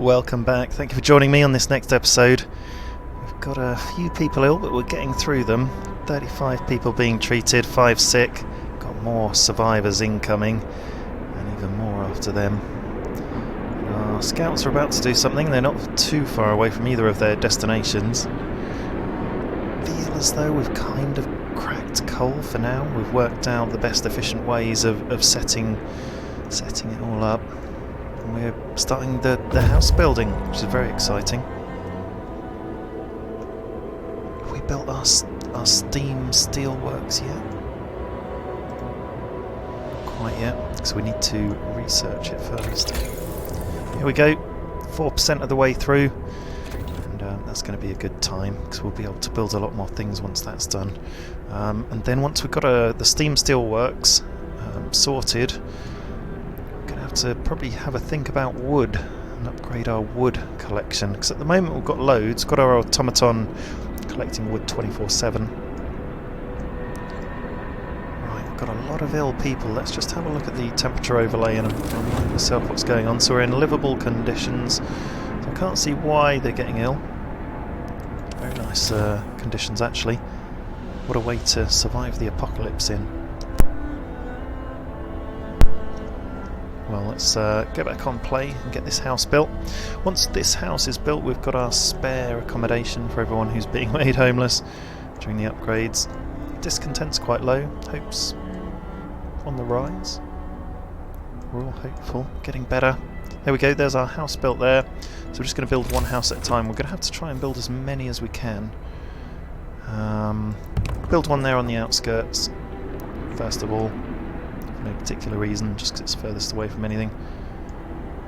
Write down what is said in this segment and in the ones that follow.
Welcome back. Thank you for joining me on this next episode. We've got a few people ill, but we're getting through them. 35 people being treated, 5 sick. Got more survivors incoming, and even more after them. Our scouts are about to do something. They're not too far away from either of their destinations. Feel as though we've kind of cracked coal for now. We've worked out the best efficient ways of setting it all up. We're starting the house building, which is very exciting. Have we built our steam steelworks yet? Not quite yet, because we need to research it first. Here we go, 4% of the way through, and that's going to be a good time, because we'll be able to build a lot more things once that's done. And then once we've got the steam steelworks sorted, to probably have a think about wood and upgrade our wood collection, because at the moment we've got loads, got our automaton collecting wood 24/7. Right, we've got a lot of ill people. Let's just have a look at the temperature overlay and remind myself what's going on. So we're in livable conditions, so I can't see why they're getting ill. Very nice conditions actually. What a way to survive the apocalypse in. Well, let's go back on play and get this house built. Once this house is built, we've got our spare accommodation for everyone who's being made homeless during the upgrades. Discontent's quite low, hope's on the rise. We're all hopeful, getting better. There we go, there's our house built there. So we're just going to build one house at a time. We're going to have to try and build as many as we can. Build one there on the outskirts, first of all. No particular reason, just because it's furthest away from anything.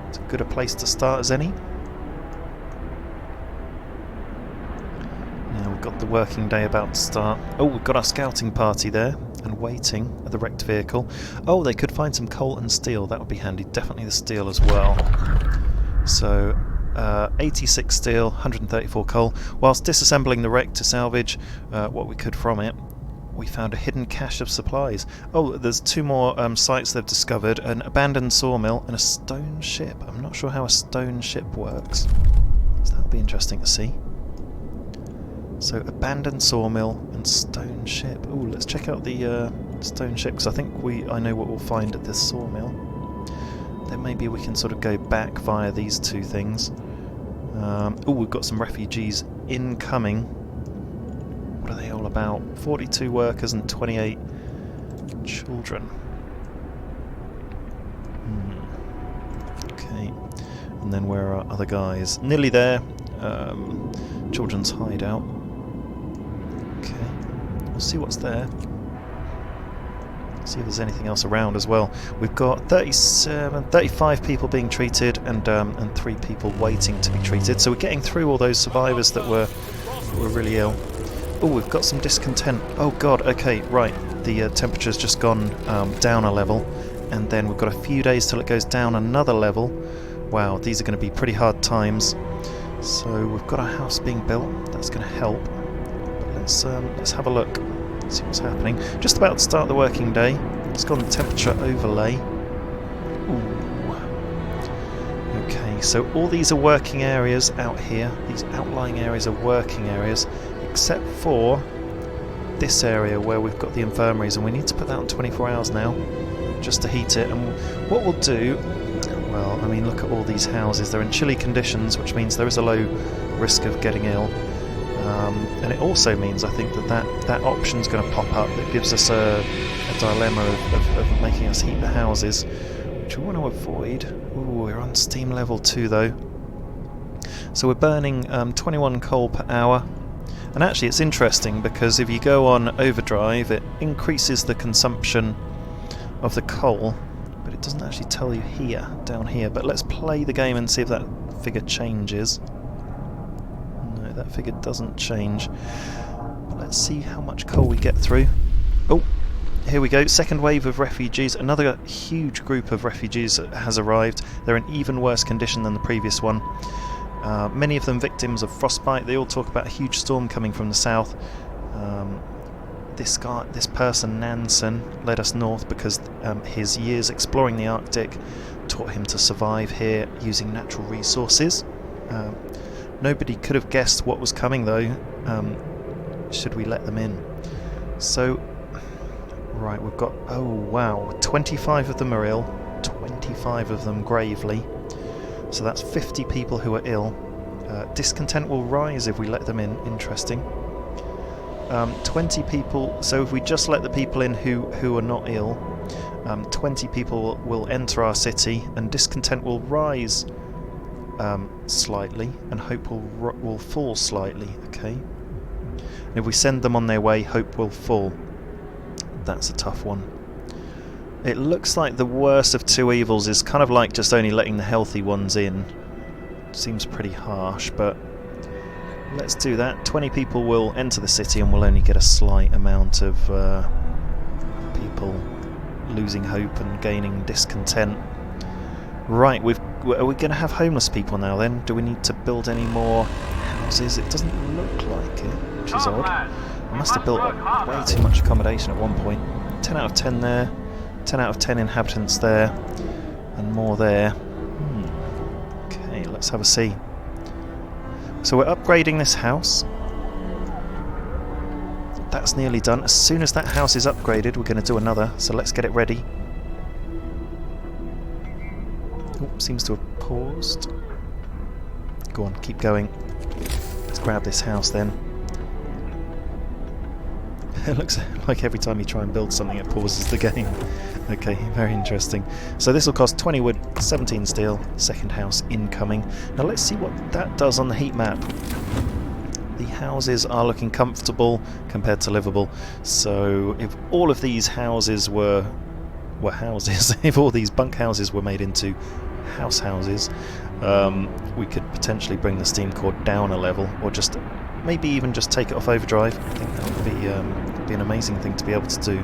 It's as good a place to start as any. Now we've got the working day about to start. Oh, we've got our scouting party there and waiting at the wrecked vehicle. Oh, they could find some coal and steel, that would be handy. Definitely the steel as well. So 86 steel, 134 coal. Whilst disassembling the wreck to salvage what we could from it, we found a hidden cache of supplies. Oh, there's 2 more sites they've discovered, an abandoned sawmill and a stone ship. I'm not sure how a stone ship works, so that'll be interesting to see. So abandoned sawmill and stone ship. Oh, let's check out the stone ship, because I think I know what we'll find at this sawmill. Then maybe we can sort of go back via these 2 things. Oh, we've got some refugees incoming. What are they all about? 42 workers and 28 children. Okay. And then where are our other guys? Nearly there. Children's hideout. Okay. We'll see what's there. See if there's anything else around as well. We've got 35 people being treated and 3 people waiting to be treated. So we're getting through all those survivors that were really ill. Oh, we've got some discontent. Oh god, okay, right. The temperature's just gone down a level, and then we've got a few days till it goes down another level. Wow, these are going to be pretty hard times. So we've got a house being built. That's going to help. But let's have a look. See what's happening. Just about to start the working day. It's got the temperature overlay. Ooh. Okay, so all these are working areas out here. These outlying areas are working areas, except for this area where we've got the infirmaries, and we need to put that on 24 hours now just to heat it. And what we'll do, well, I mean, look at all these houses. They're in chilly conditions, which means there is a low risk of getting ill. And it also means, I think, that option's going to pop up that gives us a dilemma of making us heat the houses, which we want to avoid. Ooh, we're on steam level 2 though. So we're burning 21 coal per hour. And actually it's interesting, because if you go on overdrive it increases the consumption of the coal, but it doesn't actually tell you down here. But let's play the game and see if that figure changes. No, that figure doesn't change. But let's see how much coal we get through. Oh, here we go, second wave of refugees. Another huge group of refugees has arrived. They're in even worse condition than the previous one. Many of them victims of frostbite. They all talk about a huge storm coming from the south. This person, Nansen, led us north because his years exploring the Arctic taught him to survive here using natural resources. Nobody could have guessed what was coming though, should we let them in. So, right, we've got, oh wow, 25 of them are ill, 25 of them gravely. So that's 50 people who are ill. Discontent will rise if we let them in, interesting. 20 people, so if we just let the people in who are not ill, 20 people will enter our city, and discontent will rise slightly, and hope will fall slightly, okay? And if we send them on their way, hope will fall. That's a tough one. It looks like the worst of two evils is kind of like just only letting the healthy ones in. Seems pretty harsh, but let's do that. 20 people will enter the city and we'll only get a slight amount of people losing hope and gaining discontent. Right, are we going to have homeless people now then? Do we need to build any more houses? It doesn't look like it, which is odd. I must have built up way too much accommodation at one point. 10 out of 10 there, 10 out of 10 inhabitants there, and more there. Okay, let's have a see. So we're upgrading this house. That's nearly done. As soon as that house is upgraded, we're going to do another, so let's get it ready. Oh, seems to have paused. Go on, keep going. Let's grab this house then. It looks like every time you try and build something it pauses the game. Okay, very interesting. So this will cost 20 wood, 17 steel, second house incoming. Now let's see what that does on the heat map. The houses are looking comfortable compared to livable. So if all of these houses were houses, if all these bunk houses were made into houses, we could potentially bring the steam core down a level, or just maybe even just take it off overdrive. I think that would be an amazing thing to be able to do.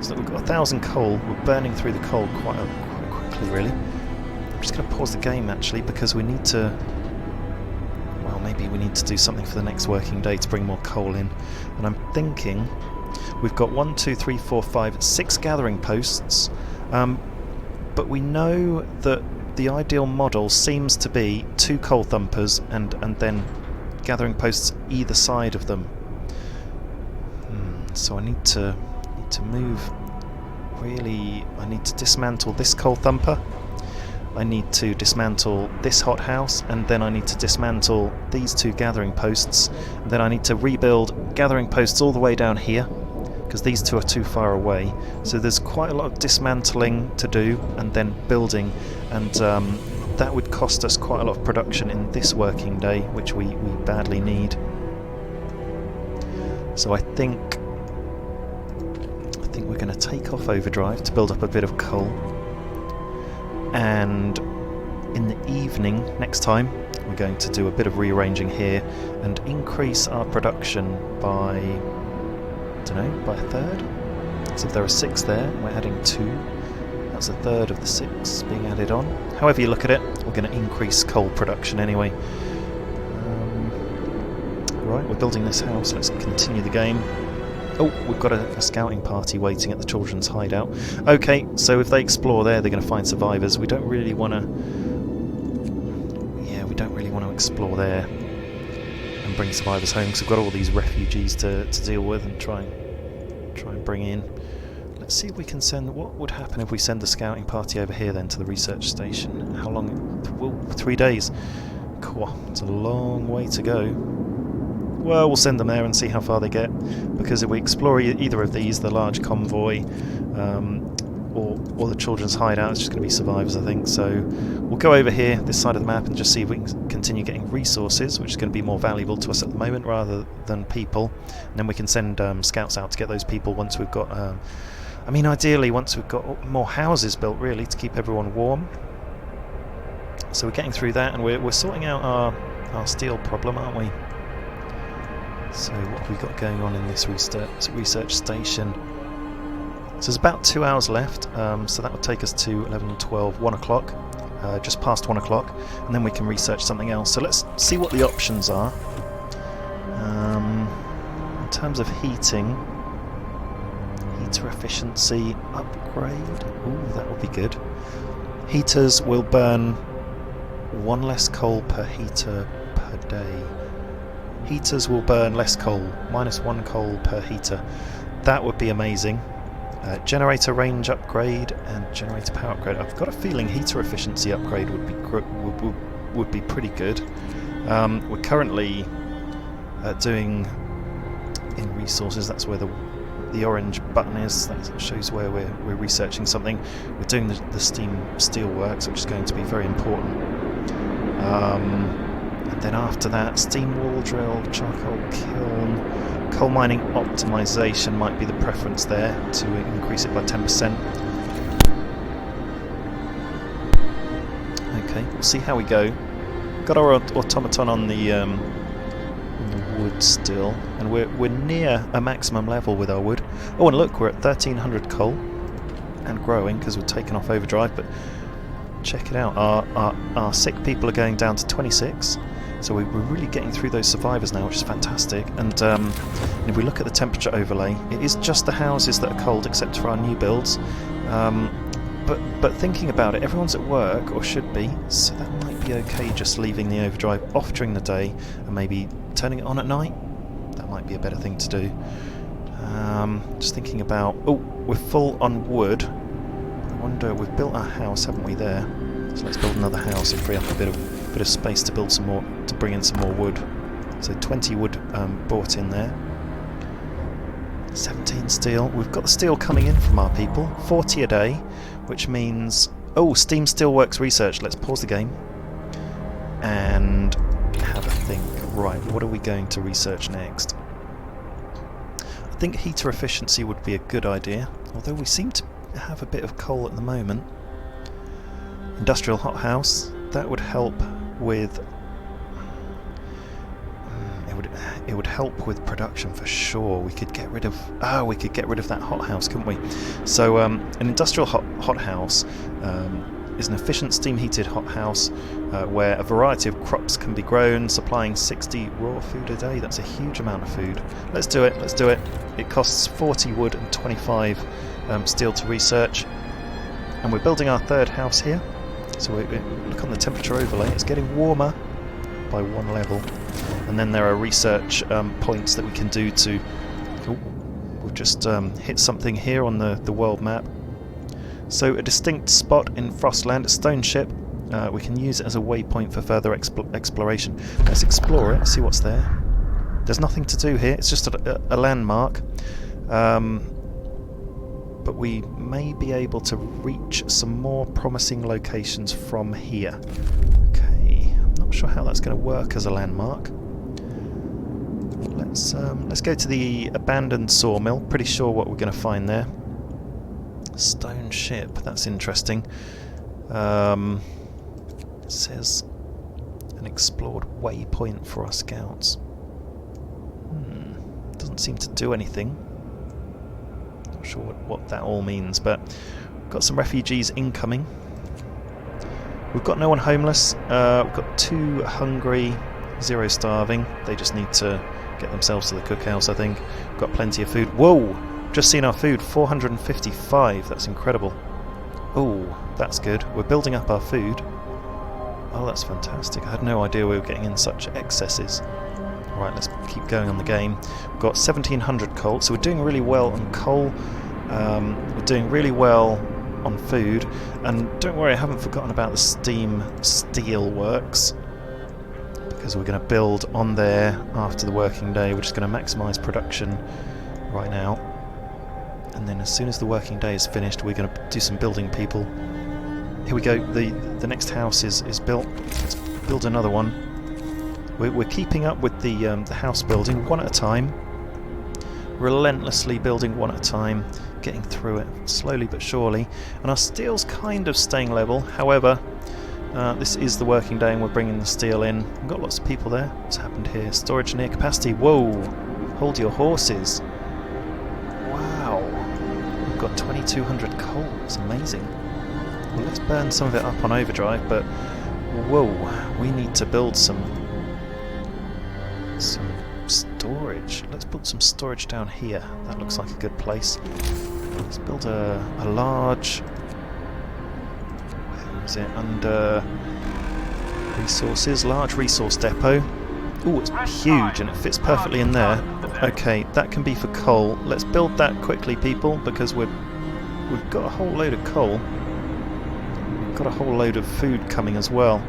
So we've got 1,000 coal. We're burning through the coal quite quickly, really. I'm just going to pause the game actually, because we need to. Well, maybe we need to do something for the next working day to bring more coal in. And I'm thinking we've got 1, 2, 3, 4, 5, 6 gathering posts, but we know that the ideal model seems to be 2 coal thumpers and then gathering posts either side of them. So I need to move. Really, I need to dismantle this coal thumper. I need to dismantle this hothouse, and then I need to dismantle these 2 gathering posts. And then I need to rebuild gathering posts all the way down here, because these 2 are too far away. So there's quite a lot of dismantling to do, and then building, and that would cost us quite a lot of production in this working day, which we badly need. So I think we're going to take off overdrive to build up a bit of coal, and in the evening next time we're going to do a bit of rearranging here and increase our production by, I don't know, by a third. So if there are 6 there, we're adding 2. That's a third of the 6 being added on. However you look at it, we're going to increase coal production anyway. Right, we're building this house. Let's continue the game. Oh, we've got a scouting party waiting at the children's hideout. Okay, so if they explore there, they're going to find survivors. We don't really want to. Yeah, we don't really want to explore there and bring survivors home, because we've got all these refugees to deal with and try and bring in. Let's see if we can send. What would happen if we send a scouting party over here then to the research station? How long? Well, 3 days. Cool. It's a long way to go. Well, we'll send them there and see how far they get, because if we explore either of these, the large convoy or the children's hideout, it's just going to be survivors, I think. So we'll go over here, this side of the map, and just see if we can continue getting resources, which is going to be more valuable to us at the moment rather than people. And then we can send scouts out to get those people once we've got, I mean, ideally once we've got more houses built, really, to keep everyone warm. So we're getting through that, and we're sorting out our steel problem, aren't we? So what have we got going on in this research station? So there's about 2 hours left, so that would take us to 11, 12, 1 o'clock, just past 1 o'clock, and then we can research something else. So let's see what the options are. In terms of heating, heater efficiency upgrade, ooh, that would be good. Heaters will burn 1 less coal per heater per day. Heaters will burn less coal, -1 coal per heater. That would be amazing. Generator range upgrade and generator power upgrade. I've got a feeling heater efficiency upgrade would be pretty good. We're currently doing in resources. That's where the orange button is. That shows where we're researching something. We're doing the steam steelworks, which is going to be very important. And then after that, steam wall drill, charcoal kiln, coal mining optimization might be the preference there to increase it by 10%. Okay, we'll see how we go. Got our automaton on the wood still, and we're near a maximum level with our wood. Oh, and look, we're at 1300 coal and growing because we've taken off overdrive. But check it out, our sick people are going down to 26. So we're really getting through those survivors now, which is fantastic. And if we look at the temperature overlay, it is just the houses that are cold, except for our new builds. But thinking about it, everyone's at work, or should be, so that might be okay just leaving the overdrive off during the day and maybe turning it on at night. That might be a better thing to do. Just thinking about... Oh, we're full on wood. I wonder, we've built our house, haven't we, there? So let's build another house and free up a bit of space to build some more, to bring in some more wood. So 20 wood bought in there. 17 steel. We've got the steel coming in from our people. 40 a day, which means... Oh, steam steelworks research. Let's pause the game and have a think. Right, what are we going to research next? I think heater efficiency would be a good idea, although we seem to have a bit of coal at the moment. Industrial hothouse, that would help with... It would help with production for sure. We could get rid of... we could get rid of that hothouse, couldn't we? So an industrial hothouse is an efficient steam-heated hothouse where a variety of crops can be grown, supplying 60 raw food a day. That's a huge amount of food. Let's do it, let's do it. It costs 40 wood and 25 steel to research. And we're building our third house here. So we look on the temperature overlay, it's getting warmer by 1 level. And then there are research points that we can do to... Oh, we've just hit something here on the world map. So a distinct spot in Frostland, a stone ship. We can use it as a waypoint for further exploration. Let's explore it, see what's there. There's nothing to do here, it's just a landmark. But we may be able to reach some more promising locations from here. Okay, I'm not sure how that's going to work as a landmark. Let's go to the abandoned sawmill. Pretty sure what we're going to find there. Stone ship, that's interesting. It says an explored waypoint for our scouts. Doesn't seem to do anything. Not sure what that all means, but we've got some refugees incoming. We've got no one homeless. We've got 2 hungry, 0 starving. They just need to get themselves to the cookhouse, I think. We've got plenty of food. Whoa! Just seen our food, 455. That's incredible. Oh, that's good. We're building up our food. Oh, that's fantastic. I had no idea we were getting in such excesses. Right, let's keep going on the game. We've got 1700 coal, so we're doing really well on coal. We're doing really well on food. And don't worry, I haven't forgotten about the steam steel works, because we're going to build on there after the working day. We're just going to maximise production right now. And then as soon as the working day is finished, we're going to do some building people. Here we go, the next house is built. Let's build another one. We're keeping up with the house building one at a time. Relentlessly building one at a time, getting through it slowly but surely. And our steel's kind of staying level, however, this is the working day and we're bringing the steel in. We've got lots of people there. What's happened here? Storage near capacity. Whoa! Hold your horses. Wow! We've got 2200 coal. It's amazing. Well, let's burn some of it up on overdrive, but whoa, we need to build some storage. Let's build some storage down here. That looks like a good place. Let's build a large... Is it under resources? Large resource depot. Oh, it's huge and it fits perfectly in there. Okay, that can be for coal. Let's build that quickly, people, because we've got a whole load of coal. We've got a whole load of food coming as well.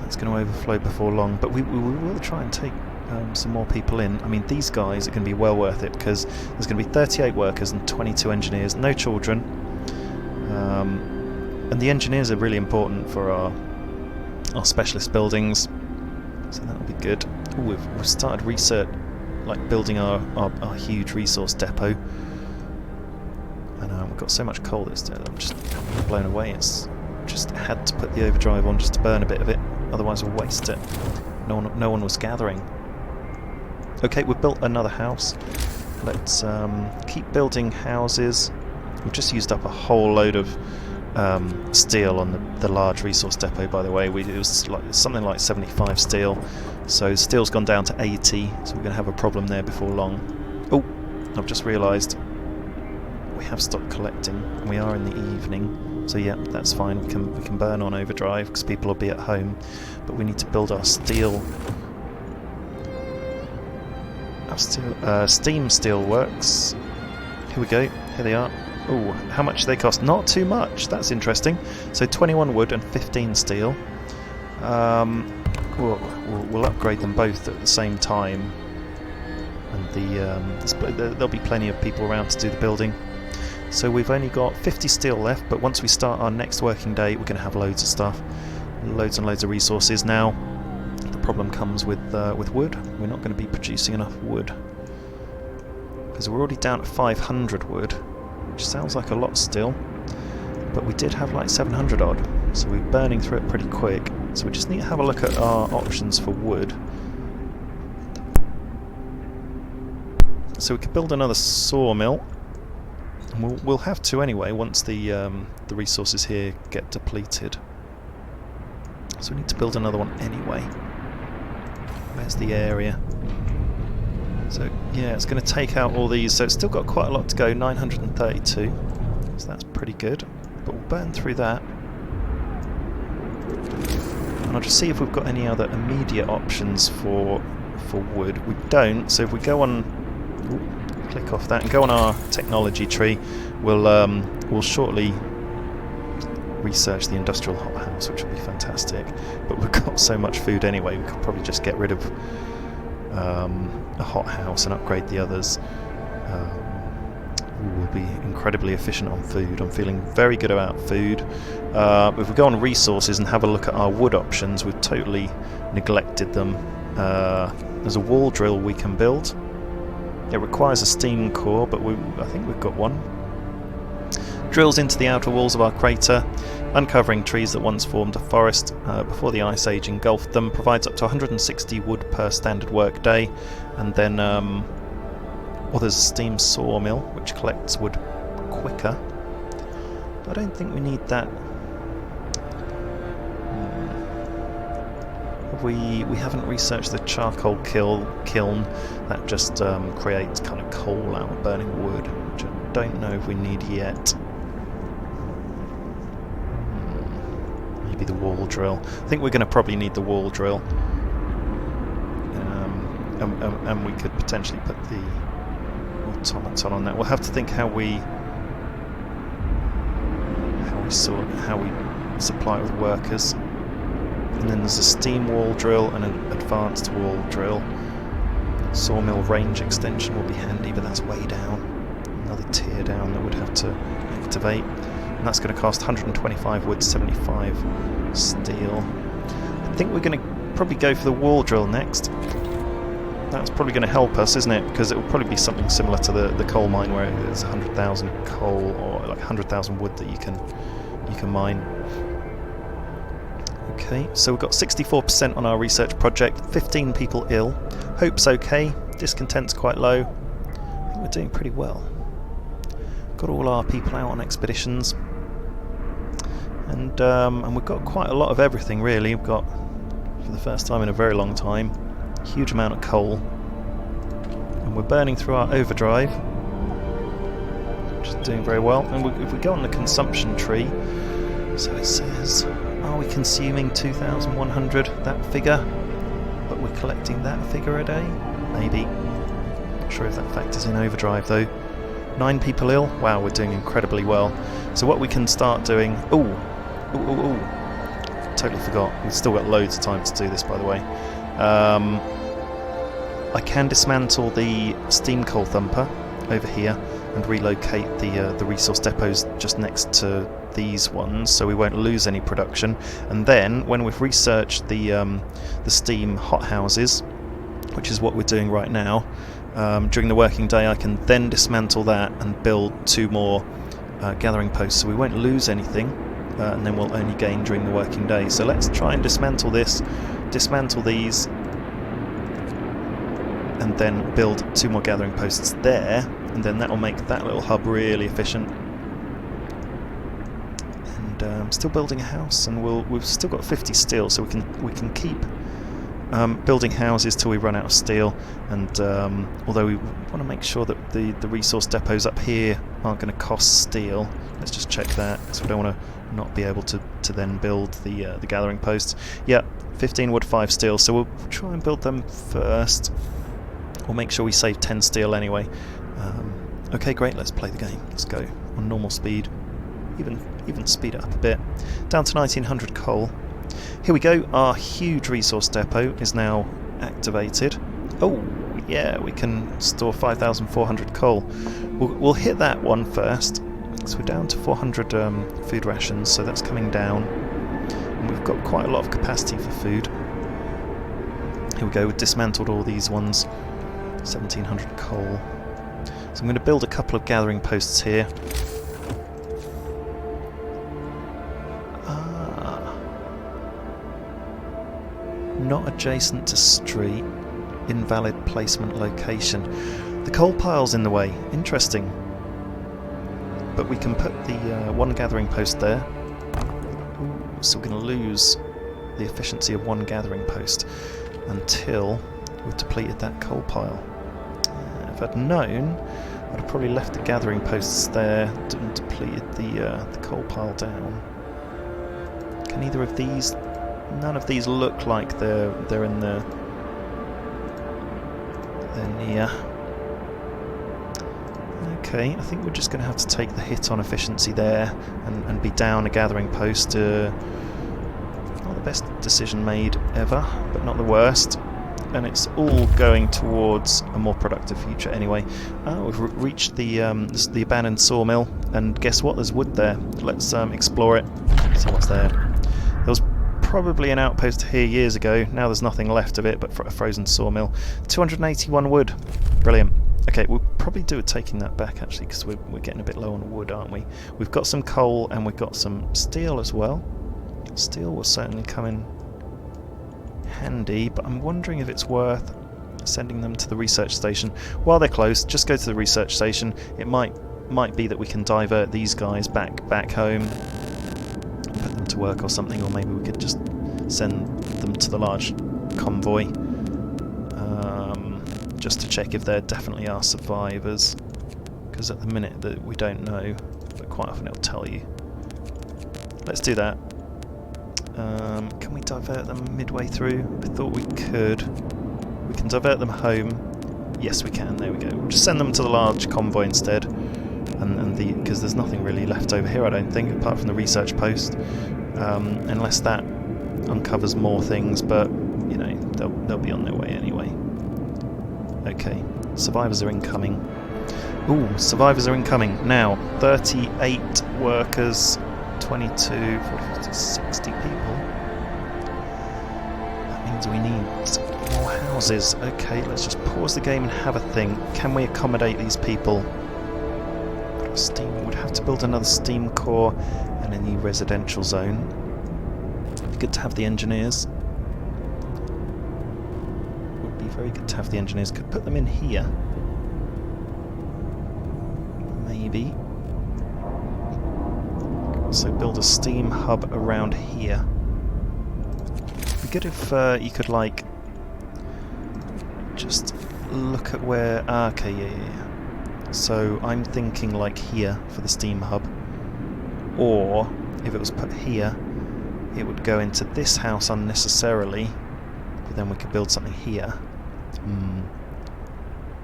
That's going to overflow before long, but we will try and take some more people in. I mean, these guys are going to be well worth it because there's going to be 38 workers and 22 engineers, no children. And the engineers are really important for our specialist buildings, so that'll be good. Ooh, we've started research, like building our huge resource depot, and we've got so much coal that I'm just blown away. It's just had to put the overdrive on just to burn a bit of it, otherwise we'll waste it. No one was gathering. Okay, we've built another house. Let's keep building houses. We've just used up a whole load of steel on the large resource depot, by the way. It was like something like 75 steel, so steel's gone down to 80, so we're going to have a problem there before long. Oh, I've just realised we have stopped collecting, and we are in the evening, so yeah, that's fine. We can burn on overdrive because people will be at home, but we need to build our steel. Steam steel works. Here we go. Here they are. Oh, how much do they cost? Not too much. That's interesting. So 21 wood and 15 steel. We'll upgrade them both at the same time, and there'll be plenty of people around to do the building. So we've only got 50 steel left, but once we start our next working day, we're going to have loads of stuff, loads and loads of resources. Now, the problem comes with wood. We're not going to be producing enough wood because we're already down at 500 wood. Which sounds like a lot still, but we did have like 700 odd, so we're burning through it pretty quick. So we just need to have a look at our options for wood. So we could build another sawmill, and we'll have to anyway once the resources here get depleted. So we need to build another one anyway. Where's the area? So yeah, it's going to take out all these, so it's still got quite a lot to go, 932, so that's pretty good, but we'll burn through that. And I'll just see if we've got any other immediate options for wood. We don't, so if we go on, click off that and go on our technology tree, we'll shortly research the industrial hothouse, which will be fantastic, but we've got so much food anyway, we could probably just get rid of a hothouse and upgrade the others. We will be incredibly efficient on food. I'm feeling very good about food. If we go on resources and have a look at our wood options, we've totally neglected them. There's a wall drill we can build. It requires a steam core, but I think we've got one. Drills into the outer walls of our crater, uncovering trees that once formed a forest before the Ice Age engulfed them, provides up to 160 wood per standard work day, and then there's a steam sawmill which collects wood quicker. I don't think we need that. We haven't researched the charcoal kiln that just creates kind of coal out of burning wood, which I don't know if we need yet. Maybe the wall drill. I think we're going to probably need the wall drill, and we could potentially put the automaton on that. We'll have to think how we supply it with workers. And then there's a steam wall drill and an advanced wall drill. Sawmill range extension will be handy, but that's way down. Another tier down that would have to activate. And that's going to cost 125 wood, 75 steel. I think we're going to probably go for the wall drill next. That's probably going to help us, isn't it? Because it will probably be something similar to the coal mine, where it's 100,000 coal or like 100,000 wood that you can mine. Okay, so we've got 64% on our research project, 15 people ill. Hope's okay, discontent's quite low. I think we're doing pretty well. Got all our people out on expeditions. And we've got quite a lot of everything, really. We've got, for the first time in a very long time, a huge amount of coal. And we're burning through our overdrive. which is doing very well. And if we go on the consumption tree, so it says, are we consuming 2,100, that figure, but we're collecting that figure a day? Maybe. Not sure if that factors in overdrive though. 9 people ill? Wow, we're doing incredibly well. So what we can start doing... Ooh! Totally forgot. We've still got loads of time to do this, by the way. I can dismantle the steam coal thumper over here and relocate the resource depots just next to these ones, so we won't lose any production. And then, when we've researched the steam hothouses, which is what we're doing right now, during the working day I can then dismantle that and build 2 more gathering posts, so we won't lose anything, and then we'll only gain during the working day. So let's try and dismantle this, dismantle these, and then build 2 more gathering posts there, and then that will make that little hub really efficient. And still building a house, and we've still got 50 steel, so we can keep building houses till we run out of steel. And although we want to make sure that the resource depots up here aren't going to cost steel, let's just check that, because we don't want to not be able to then build the gathering posts. Yeah, 15 wood, 5 steel, so we'll try and build them first. We'll make sure we save 10 steel anyway. Okay, great, let's play the game. Let's go on normal speed. Even speed it up a bit. Down to 1900 coal. Here we go, our huge resource depot is now activated. Oh, yeah, we can store 5,400 coal. We'll hit that one first. So we're down to 400 food rations, so that's coming down. And we've got quite a lot of capacity for food. Here we go, we've dismantled all these ones. 1,700 coal. So I'm going to build a couple of gathering posts here. Not adjacent to street. Invalid placement location. The coal pile's in the way. Interesting. But we can put the one gathering post there. Ooh, so we're going to lose the efficiency of one gathering post until we've depleted that coal pile. If I'd known, I'd have probably left the gathering posts there and depleted the coal pile down. Can either of these... None of these look like they're in the... They're near. Okay, I think we're just going to have to take the hit on efficiency there and be down a gathering post. Not the best decision made ever, but not the worst. And it's all going towards a more productive future anyway. We've reached the abandoned sawmill, and guess what? There's wood there. Let's explore it. See what's there. There was probably an outpost here years ago. Now there's nothing left of it but for a frozen sawmill. 281 wood. Brilliant. Okay, we'll probably do it taking that back actually, because we're getting a bit low on wood, aren't we? We've got some coal and we've got some steel as well. Steel will certainly come in handy, but I'm wondering if it's worth sending them to the research station. While they're close, just go to the research station. It might be that we can divert these guys back home, put them to work or something, or maybe we could just send them to the large convoy just to check if there definitely are survivors, because at the minute that we don't know, but quite often it'll tell you. Let's do that. Can we divert them midway through? I thought we could. We can divert them home. Yes, we can. There we go. We'll just send them to the large convoy instead, because there's nothing really left over here, I don't think, apart from the research post, unless that uncovers more things. But you know, they'll be on their way anyway. Okay, survivors are incoming. Ooh, survivors are incoming now. 38 workers. 22, 40, 50, 60 people. That means we need more houses. Okay, let's just pause the game and have a think. Can we accommodate these people? Steam, would have to build another steam core and a new residential zone. It'd be good to have the engineers. Would be very good to have the engineers. Could put them in here. Maybe. So build a steam hub around here. It'd be good if you could, like, just look at where... okay, yeah. So I'm thinking like here for the steam hub, or if it was put here, it would go into this house unnecessarily, but then we could build something here. I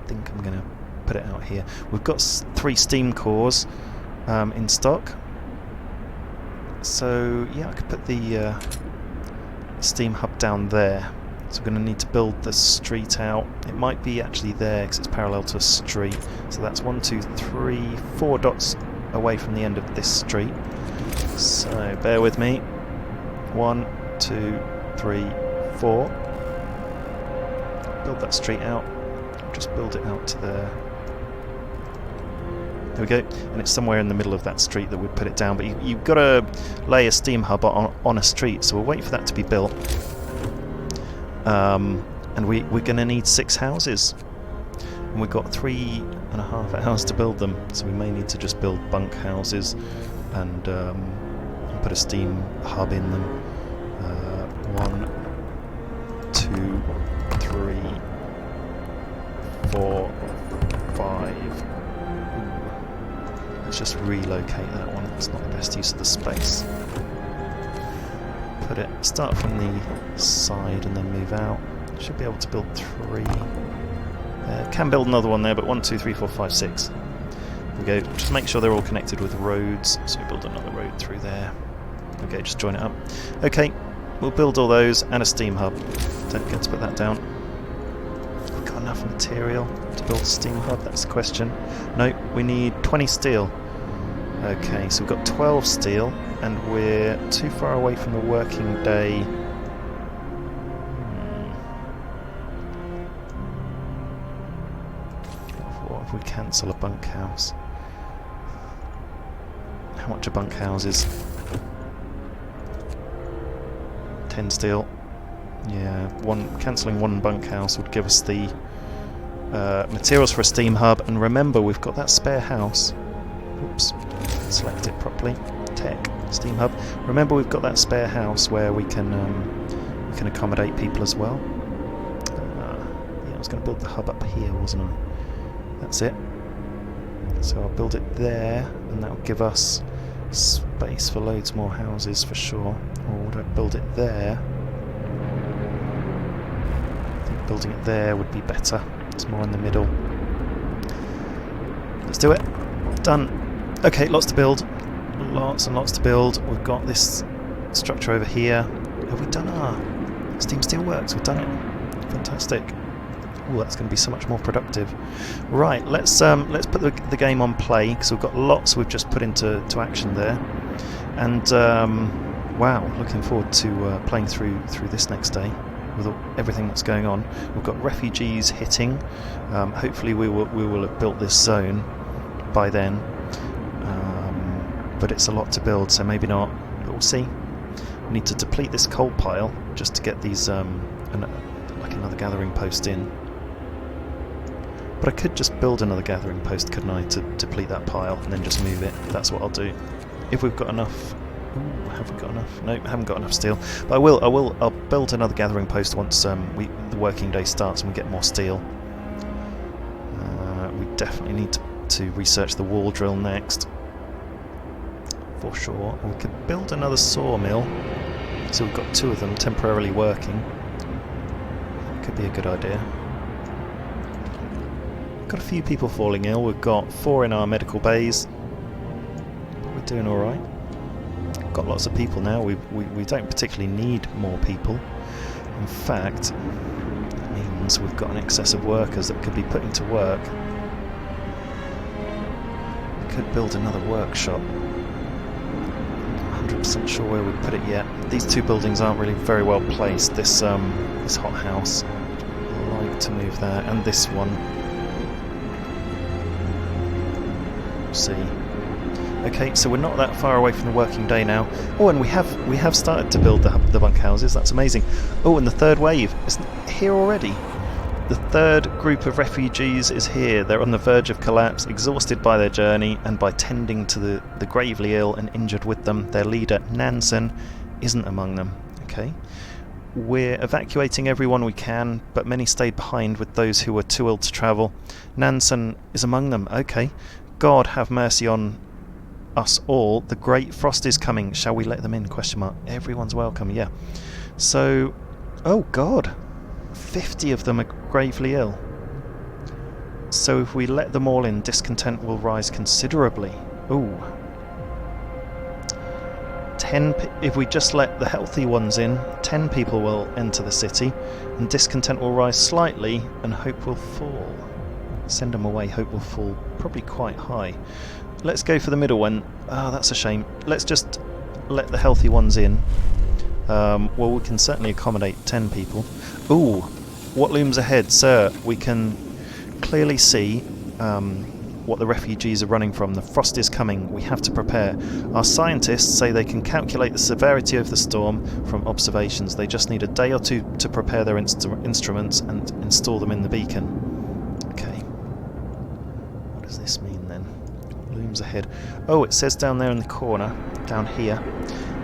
think I'm going to put it out here. We've got 3 steam cores in stock, so yeah, I could put the steam hub down there. So we're going to need to build the street out. It might be actually there because it's parallel to a street. So that's 1, 2, 3, 4 dots away from the end of this street. So bear with me. 1, 2, 3, 4. Build that street out. Just build it out to there. There we go. And it's somewhere in the middle of that street that we'd put it down. But you've got to lay a steam hub on a street. So we'll wait for that to be built. And we're going to need 6 houses, and we've got 3.5 hours to build them, so we may need to just build bunk houses and put a steam hub in them. 1, 2, 3, 4, 5. Ooh. Let's just relocate that one. It's not the best use of the space. Put it, start from the side and then move out. Should be able to build 3. Can build another one there, but 1, 2, 3, 4, 5, 6. There we go. Just make sure they're all connected with roads. So we build another road through there. Okay, just join it up. Okay, we'll build all those and a steam hub. Don't forget to put that down. We've got enough material to build a steam hub, that's the question. No, we need 20 steel. Okay, so we've got 12 steel, and we're too far away from the working day. What if we cancel a bunkhouse? How much are bunkhouses? 10 steel. Yeah, cancelling one bunkhouse would give us the materials for a steam hub, and remember we've got that spare house. Oops. Select it properly. Tech, steam hub. Remember we've got that spare house where we can accommodate people as well. Yeah, I was going to build the hub up here, wasn't I? That's it. So I'll build it there, and that will give us space for loads more houses for sure. Or would I build it there? I think building it there would be better. It's more in the middle. Let's do it. Done. Okay, lots to build. Lots and lots to build. We've got this structure over here. Have we done our steam steelworks? We've done it. Fantastic. Oh, that's going to be so much more productive. Right, let's put the game on play, because we've got lots we've just put into action there. And wow, looking forward to playing through this next day with everything that's going on. We've got refugees hitting. Hopefully we will have built this zone by then. But it's a lot to build, so maybe not. But we'll see. We need to deplete this coal pile just to get these like another gathering post in. But I could just build another gathering post, couldn't I, to deplete that pile and then just move it. That's what I'll do. If we've got enough. Ooh, have we got enough? No, haven't got enough steel. But I'll build another gathering post once the working day starts and we get more steel. We definitely need to research the wall drill next. For sure. We could build another sawmill. So we've got 2 of them temporarily working. Could be a good idea. We've got a few people falling ill. We've got 4 in our medical bays. We're doing alright. Got lots of people now. We don't particularly need more people. In fact, that means we've got an excess of workers that could be put into work. We could build another workshop. 100% sure where we'd put it yet. These 2 buildings aren't really very well placed. This hothouse, I'd like to move there, and this one. We'll see. Okay, so we're not that far away from the working day now. Oh, and we have started to build the bunkhouses. That's amazing. Oh, and the 3rd wave is here already. The 3rd group of refugees is here. They're on the verge of collapse, exhausted by their journey and by tending to the gravely ill and injured with them. Their leader, Nansen, isn't among them. Okay. We're evacuating everyone we can, but many stayed behind with those who were too ill to travel. Nansen is among them. Okay. God have mercy on us all. The great frost is coming. Shall we let them in? Question mark. Everyone's welcome. Yeah. So, oh God, 50 of them are gravely ill. So if we let them all in, discontent will rise considerably. Ooh. If we just let the healthy ones in, 10 people will enter the city, and discontent will rise slightly, and hope will fall. Send them away, hope will fall probably quite high. Let's go for the middle one. Ah, that's a shame. Let's just let the healthy ones in. Well, we can certainly accommodate 10 people. Ooh, what looms ahead, sir? We can clearly see what the refugees are running from. The frost is coming. We have to prepare. Our scientists say they can calculate the severity of the storm from observations. They just need a day or two to prepare their instruments and install them in the beacon. Okay. What does this mean then? What looms ahead? Oh, it says down there in the corner, down here,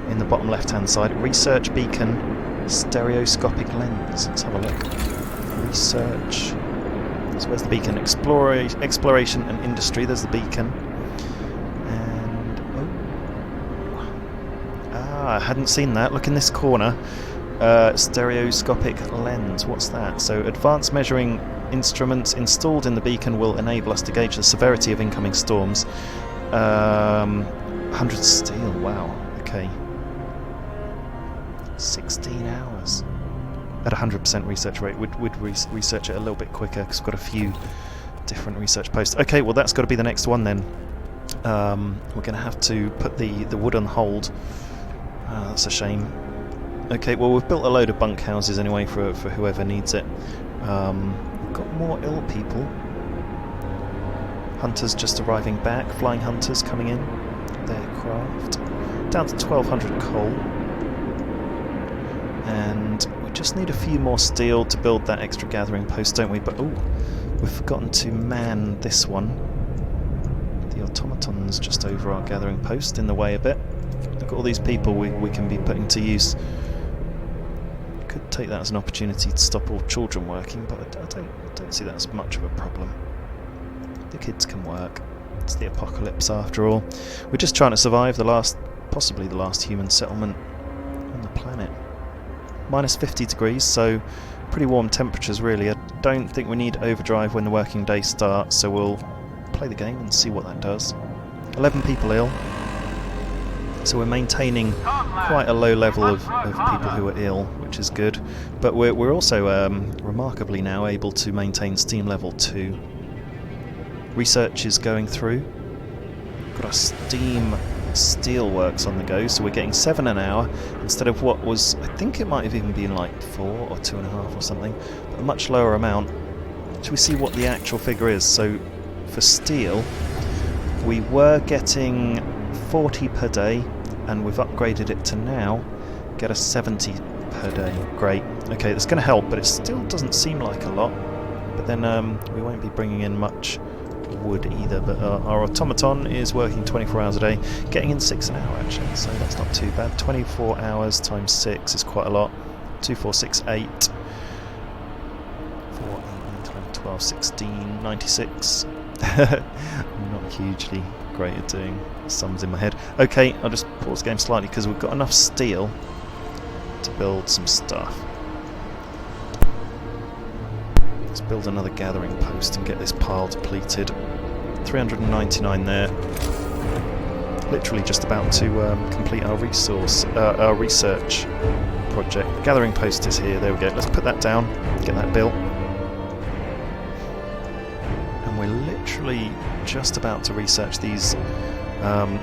in the bottom left-hand side, research beacon, stereoscopic lens. Let's have a look. Research. So where's the beacon? Exploration and industry. There's the beacon. And I hadn't seen that. Look in this corner. Stereoscopic lens. What's that? So advanced measuring instruments installed in the beacon will enable us to gauge the severity of incoming storms. 100 steel. Wow. Okay. 16 hours. At 100% research rate, would research it a little bit quicker because we've got a few different research posts. Okay, well that's got to be the next one then. We're going to have to put the wood on hold. That's a shame. Okay, well we've built a load of bunkhouses anyway for whoever needs it. We've got more ill people. Hunters just arriving back. Flying hunters coming in. Their craft. Down to 1200 coal. And we just need a few more steel to build that extra gathering post, don't we? But, oh, we've forgotten to man this one. The automaton's just over our gathering post, in the way a bit. Look at all these people we can be putting to use. Could take that as an opportunity to stop all children working, but I don't see that as much of a problem. The kids can work. It's the apocalypse after all. We're just trying to survive possibly the last human settlement on the planet. Minus 50 degrees, so pretty warm temperatures really. I don't think we need overdrive when the working day starts, so we'll play the game and see what that does. 11 people ill, so we're maintaining quite a low level of people who are ill, which is good. But we're also remarkably now able to maintain steam level 2. Research is going through. Got our steam steelworks on the go, so we're getting 7 an hour instead of what was, I think it might have even been like 4 or 2.5 or something, but a much lower amount. Shall we see what the actual figure is? So for steel we were getting 40 per day, and we've upgraded it to now get a 70 per day. Great. Okay, that's going to help, but it still doesn't seem like a lot. But then we won't be bringing in much wood either, but our automaton is working 24 hours a day, getting in 6 an hour actually, so that's not too bad. 24 hours times 6 is quite a lot. 2, 4, 6, 8. 4, 8, 9, 10, 12, 16, 96. I'm not hugely great at doing sums in my head. Okay, I'll just pause the game slightly because we've got enough steel to build some stuff. Let's build another gathering post and get this pile depleted. 399 there. Literally just about to complete our research project. The gathering post is here. There we go. Let's put that down. Get that built. And we're literally just about to research these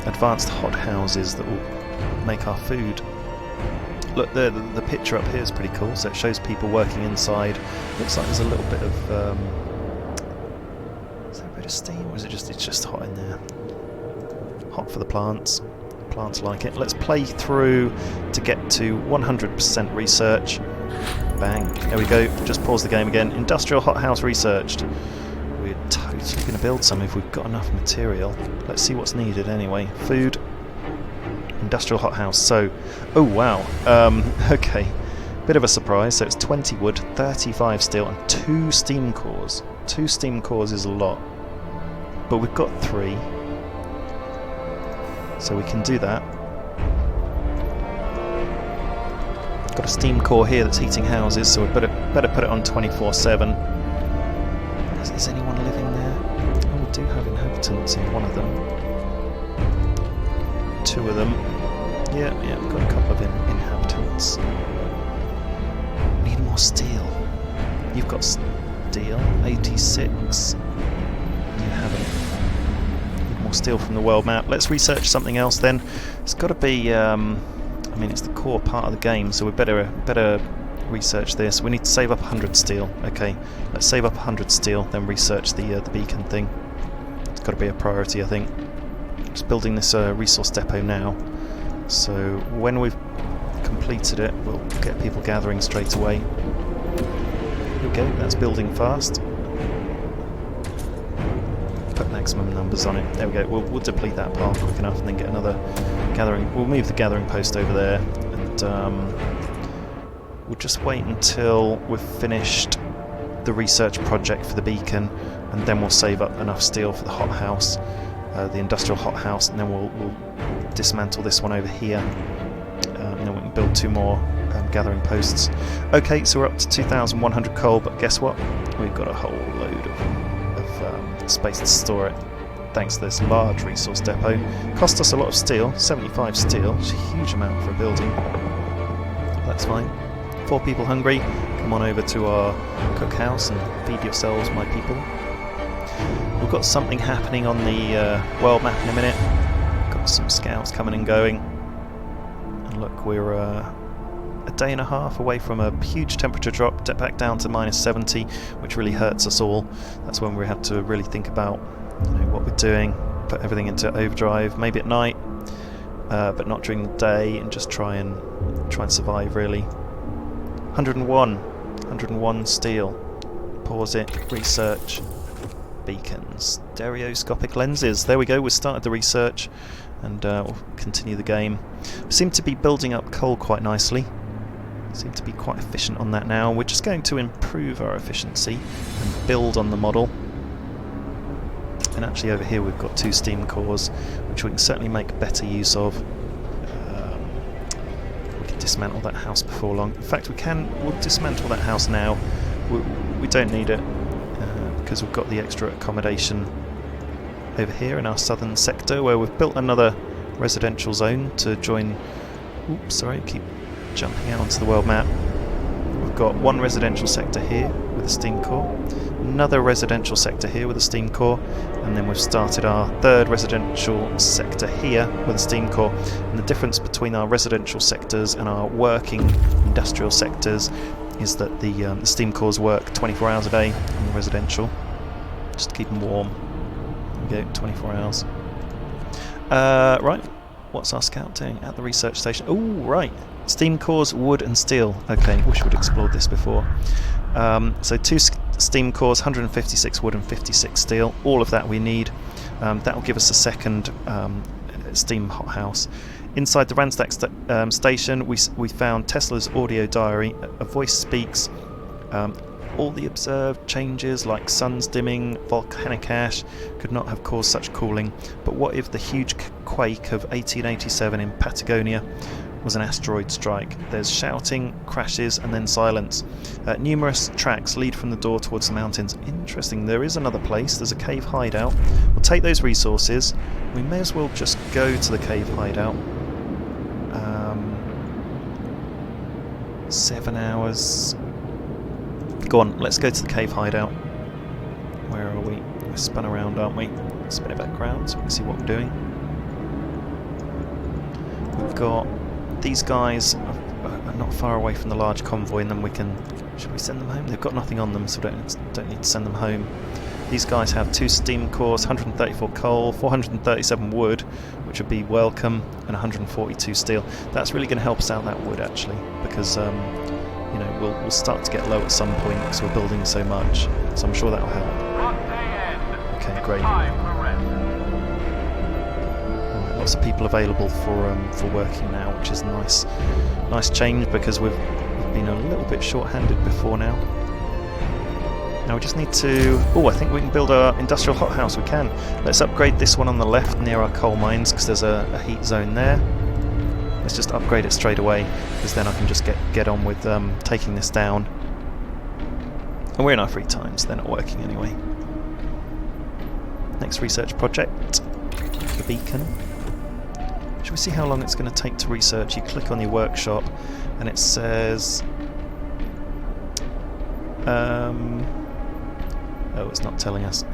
advanced hothouses that will make our food. Look, the picture up here is pretty cool, so it shows people working inside. Looks like there's a little bit of... is there a bit of steam, or is it just, it's just hot in there? Hot for the plants. Plants like it. Let's play through to get to 100% research. Bang. There we go. Just pause the game again. Industrial hothouse researched. We're totally going to build some if we've got enough material. Let's see what's needed anyway. Food. Industrial hothouse. So, oh wow. Okay. Bit of a surprise, so it's 20 wood, 35 steel and 2 steam cores. 2 steam cores is a lot, but we've got 3, so we can do that. Got a steam core here that's heating houses, so we better put it on 24/7. Is anyone living there? Oh, we do have inhabitants in one of them. 2 of them. Yeah, we've got a couple of inhabitants. Need more steel. You've got steel, 86. You haven't. Need more steel from the world map. Let's research something else then. It's got to be. I mean, it's the core part of the game, so we better research this. We need to save up 100 steel. Okay, let's save up 100 steel, then research the beacon thing. It's got to be a priority, I think. Just building this resource depot now. So when we've completed it, we'll get people gathering straight away. Here we go, that's building fast. Put maximum numbers on it. There we go, we'll deplete that pile quick enough and then get another gathering. We'll move the gathering post over there, and we'll just wait until we've finished the research project for the beacon, and then we'll save up enough steel for the hothouse, the industrial hothouse, and then we'll dismantle this one over here, and then we can build 2 more gathering posts. Okay, so we're up to 2,100 coal, but guess what? We've got a whole load of space to store it, thanks to this large resource depot. Cost us a lot of steel, 75 steel, which is a huge amount for a building. That's fine. 4 people hungry, come on over to our cookhouse and feed yourselves, my people. We've got something happening on the world map in a minute. Got some scouts coming and going. And look, we're a day and a half away from a huge temperature drop, back down to -70, which really hurts us all. That's when we have to really think about, what we're doing, put everything into overdrive, maybe at night, but not during the day, and just try and survive really. 101 steel. Pause it. Research. Beacons. Stereoscopic lenses. There we go. We started the research, and we'll continue the game. We seem to be building up coal quite nicely. Seem to be quite efficient on that now. We're just going to improve our efficiency and build on the model. And actually over here we've got 2 steam cores, which we can certainly make better use of. We can dismantle that house before long. In fact, we'll dismantle that house now. We don't need it, because we've got the extra accommodation over here in our southern sector, where we've built another residential zone to join. Oops, sorry, keep jumping out onto the world map. We've got 1 residential sector here with a steam core, another residential sector here with a steam core, and then we've started our 3rd residential sector here with a steam core. And the difference between our residential sectors and our working industrial sectors is that the steam cores work 24 hours a day in the residential, just to keep them warm. There we go, 24 hours. Right, what's our scout doing at the research station? Oh, right. Steam cores, wood and steel. Okay, wish we'd explored this before. So 2 steam cores, 156 wood and 56 steel. All of that we need. That will give us a second steam hothouse. Inside the Randstad station, we found Tesla's audio diary. A voice speaks. All the observed changes, like suns dimming, volcanic ash, could not have caused such cooling. But what if the huge quake of 1887 in Patagonia was an asteroid strike? There's shouting, crashes, and then silence. Numerous tracks lead from the door towards the mountains. Interesting, there is another place. There's a cave hideout. We'll take those resources. We may as well just go to the cave hideout. 7 hours. Go on, let's go to the cave hideout. Where are we? We're spun around, aren't we? Spin it back round so we can see what we're doing. We've got these guys are not far away from the large convoy, and then we can... Should we send them home? They've got nothing on them, so we don't need to send them home. These guys have 2 steam cores, 134 coal, 437 wood, which would be welcome, and 142 steel. That's really going to help us out, that wood, actually, because we'll start to get low at some point because we're building so much. So I'm sure that'll help. Okay, great. Lots of people available for working now, which is a nice change, because we've been a little bit short-handed before now. Now we just need to... Oh, I think we can build our industrial hothouse. We can. Let's upgrade this one on the left near our coal mines, because there's a heat zone there. Let's just upgrade it straight away, because then I can just get on with taking this down. And we're in our free time, so they're not working anyway. Next research project, the beacon. Should we see how long it's going to take to research? You click on your workshop, and it says... Oh, it's not telling us.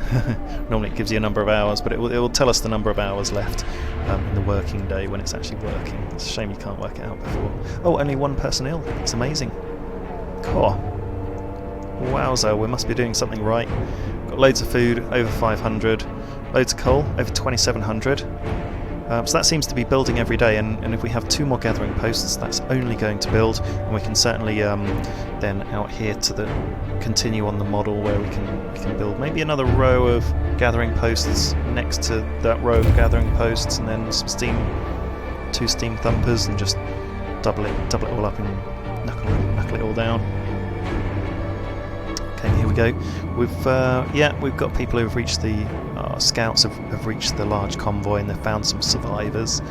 Normally it gives you a number of hours, but it will tell us the number of hours left in the working day when it's actually working. It's a shame you can't work it out before. Oh, only one person ill. It's amazing. Cool. Wowza, we must be doing something right. Got loads of food, over 500. Loads of coal, over 2,700. So that seems to be building every day, and if we have 2 more gathering posts, that's only going to build, and we can certainly then out here to continue on the model where we can build maybe another row of gathering posts next to that row of gathering posts, and then some 2 steam thumpers, and just double it all up and knuckle it all down. Okay, here we go. We've got people who've reached the scouts have reached the large convoy, and they've found some survivors.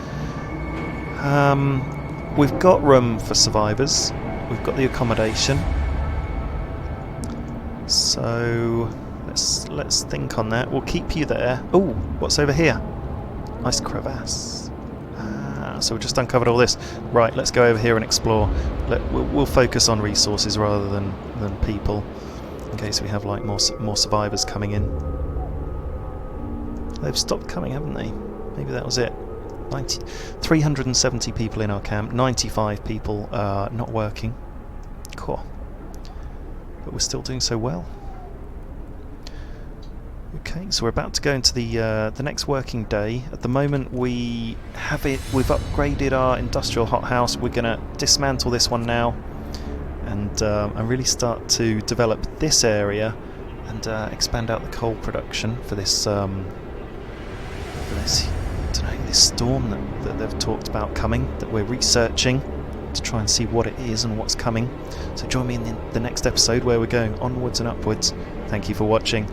We've got room for survivors. We've got the accommodation. So let's think on that. We'll keep you there. Oh, what's over here? Nice crevasse. So we've just uncovered all this. Right, let's go over here and explore. We'll focus on resources rather than people, in case we have like more survivors coming in. They've stopped coming, haven't they? Maybe that was it. 370 people in our camp, 95 people not working. Cool. But we're still doing so well. Okay, so we're about to go into the next working day. At the moment we've upgraded our industrial hothouse. We're going to dismantle this one now and really start to develop this area and expand out the coal production for this this storm that they've talked about coming, that we're researching to try and see what it is and what's coming. So join me in the next episode where we're going onwards and upwards. Thank you for watching.